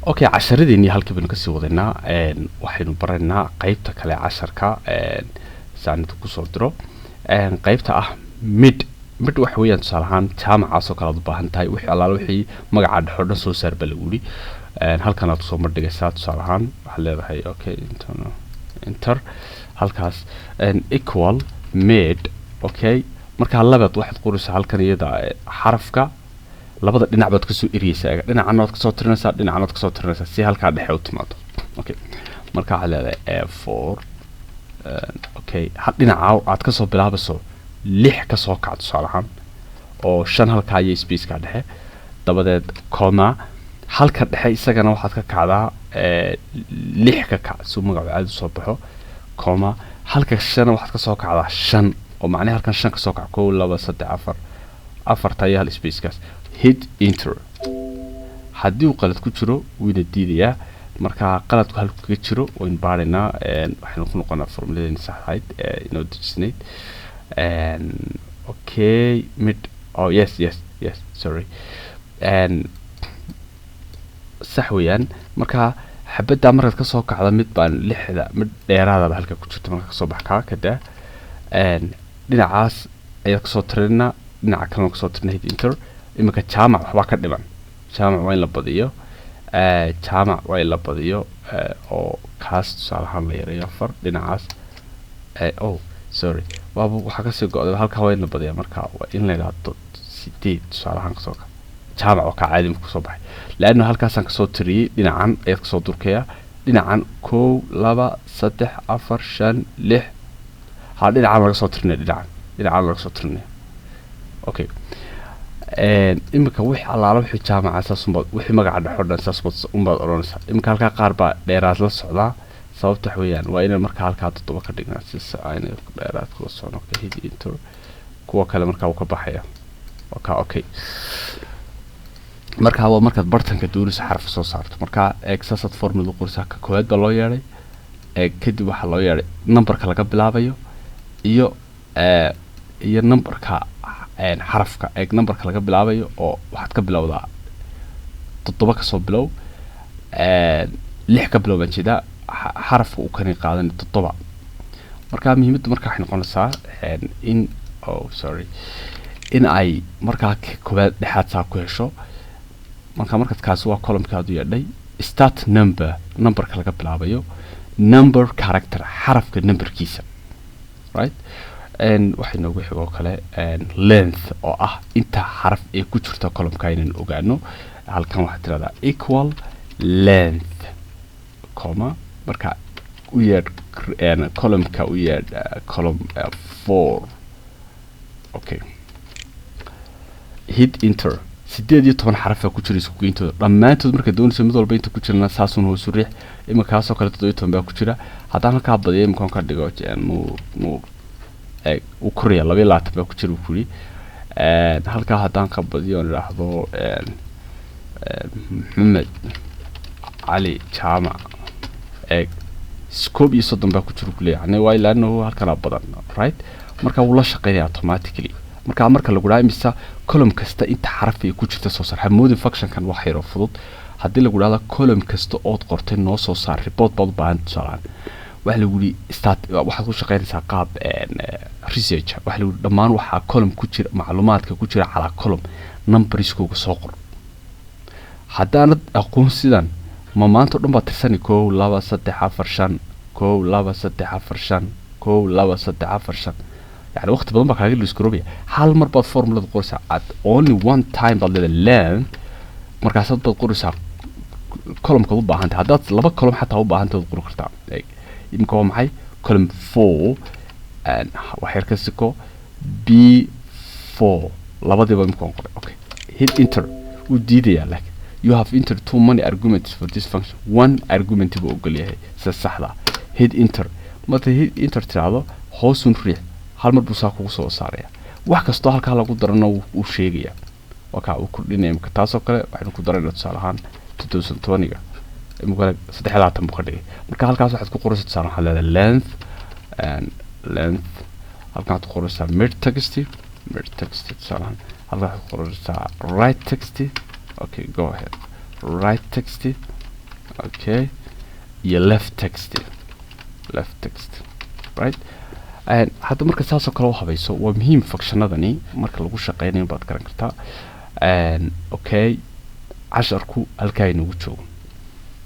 okay casharadeenii halkii baynu kasii wadaynaa waxaynu baraynaa qaybta kale casharka saanid ku soo diro qaybta ah mid wax weeyaan tusaale ahaan jaamacaas oo kale u baahan tahay wixii allaala wixii magaca dhaxo soo saar bal uuri halkan aad soo mardhigaysaa tusaale ahaan waxa leedahay okay enter halkaas equal mid okay marka labaad waxaad qoraysaa halkan iyada xarafka labada dhinac baad ka soo eriyaysaa dhinacana aad ka soo tirinaysaa dhinacana aad ka soo tirinaysaa si halka dhexe u timaado okay marka waxa leedahay a4 okay had dhinaca aad ka soo bilaabayso 6 ka soo kacdo salahan oo 5 halka ay space ka dhexe dabadeed comma halka dhexe isagana waxaad ka kacdaa 6 ka kac soo magaca aad soo baxo comma halka 5 waxaad ka soo kacdaa 5 oo macnaheedu halkan 5 ka soo kac 1 2 3 4 afarta ayaa space kaas hit enter haddii uu qalad ku jiro wida diidayaa marka qaladku halku ka jiro oo in baarina waxaan ku noqonaa formuladeena saxayd inoo dejisneed okay mid oh yes sorry sax weeyaan marka xabada markaad ka soo kacda mid baan 6da mid dheeraada halka ku jirta marka soo bax ka kada dhinacaas ayaad ka soo tirinaa dhinaca kale ka soo tirnaa hit enter imika jaamac waxba ka dhiman jaamac waa in la badiyo jaamac waa in la badiyo oo kaas tusaalahaan la yareeyo 4 dhinacaas oh sorry waxa ka soo go'day halka waa in la badiyo marka waa in la ilaado 8 tusaalahaan ka soo ka jaamac oo ka caadi ku soo baxay laana halkaas aan ka soo tiriyay dhinacan ayaad ka soo durkaya dhinacan 1 2 3 4 5 6 ha dhinacan laga soo tirnay dhinacan laga soo tirnay okay imika wixii allaala wixii jaamaca saasumba wixii magaca dhaxo dhan saasumba umbaad oranaysaa imika halka qaar baa dheeraad la socdaa sababta wax weeyaan waa inaan marka halka todoba ka dhignaa si aan dheeraad ku soo noqdo hit enter kuwa kale marka uu ka baxaya okay marka waa marka bartanka doonaysa xaraf soo saarto marka exasad formula qorsa ka koowaad baa loo yeeray kadib waxa loo yeeray numberka laga bilaabayo iyo numberka xarafka numberka laga bilaabayo oo waxaad ka bilowdaa 7 ka soo bilow 6 ka bilow jeeda xarafka uu kan qaadan 7 marka muhiimadu marka waxay noqonaysaa in ay marka koobaad dhexaad saa ku hesho marka kaas waa column-ka aad u yeedhay start numberka laga bilaabayo number character xarafka numberkiisa right waxay noogu xigo kale length oo ah inta xaraf ee ku jirta column-ka inaan ogaano halkan waxa tirada equal length comma marka u yeed column-ka u yeed column 4 okay hit enter 18 xaraf ku jira isku geeyntooda dhamaantood marka doonayso mid walba inta ku jirna saasun hoos u riix ima kaas oo kale 17 baa ku jira haddana halka badiyo imkaan ka dhigo u koriya 22 baa ku jira kuli halka haddaan ka badiyo raahdo Maxamed Ali Jaama scope iyo 30 baa ku jira kuli yani waa ilaano halka badan right marka uu la shaqeeyaa automatically marka lagu raayimisa column kasta inta xaraf ay ku jirta soo saar hamoodin function kan wax yar oo fudud hadii lagu raado column kasta oo qortay noo soo saar report baad baahan tusaale waxa lagu yiri start waxa ku shaqeynaysaa qaab research waxa lagu dhamaan waxa column ku jira macluumaadka ku jira cala column numbersku soo qor hadana aqoon sidan ma maanta dhan ba tirsan 1 2 3 4 5 1 2 3 4 5 1 2 3 4 5 يعني وقت بدون بقى هاجي السكروبيا حال مر بعد فورمولا قرصة at only one time بعد length مركزات بعد قرصة column كذا بهانت هذا لبا column حتى هو بهانت تقول كرتا يمكن هو معي column 4 and وحير كسكو B4 لبا دي بيمكن قرأ okay hit enter ودي دي like you have entered too many arguments for this function one argument بقول ليه سهلة hit enter متى hit enter تراضو هوسون ريح hal mar buu saa kugu soo saaraya wax kasto halka lagu darano uu sheegaya waka uu kordhinay imka taas oo kale waxaan ku daray tusaalahan 2020ga imka 3 buu ka dhigay marka halkaas waxaad ku qoraysaa tusaalahan length halka aad ku qoraysaa mid text tusaalahan halka aad ku qoraysaa right text okay go ahead right text okay iyo left text right hadda marka saas oo kale u habayso waa muhiim functionadani marka lagu shaqeynayo baad garan kartaa okay casharku halkaa inuu joogo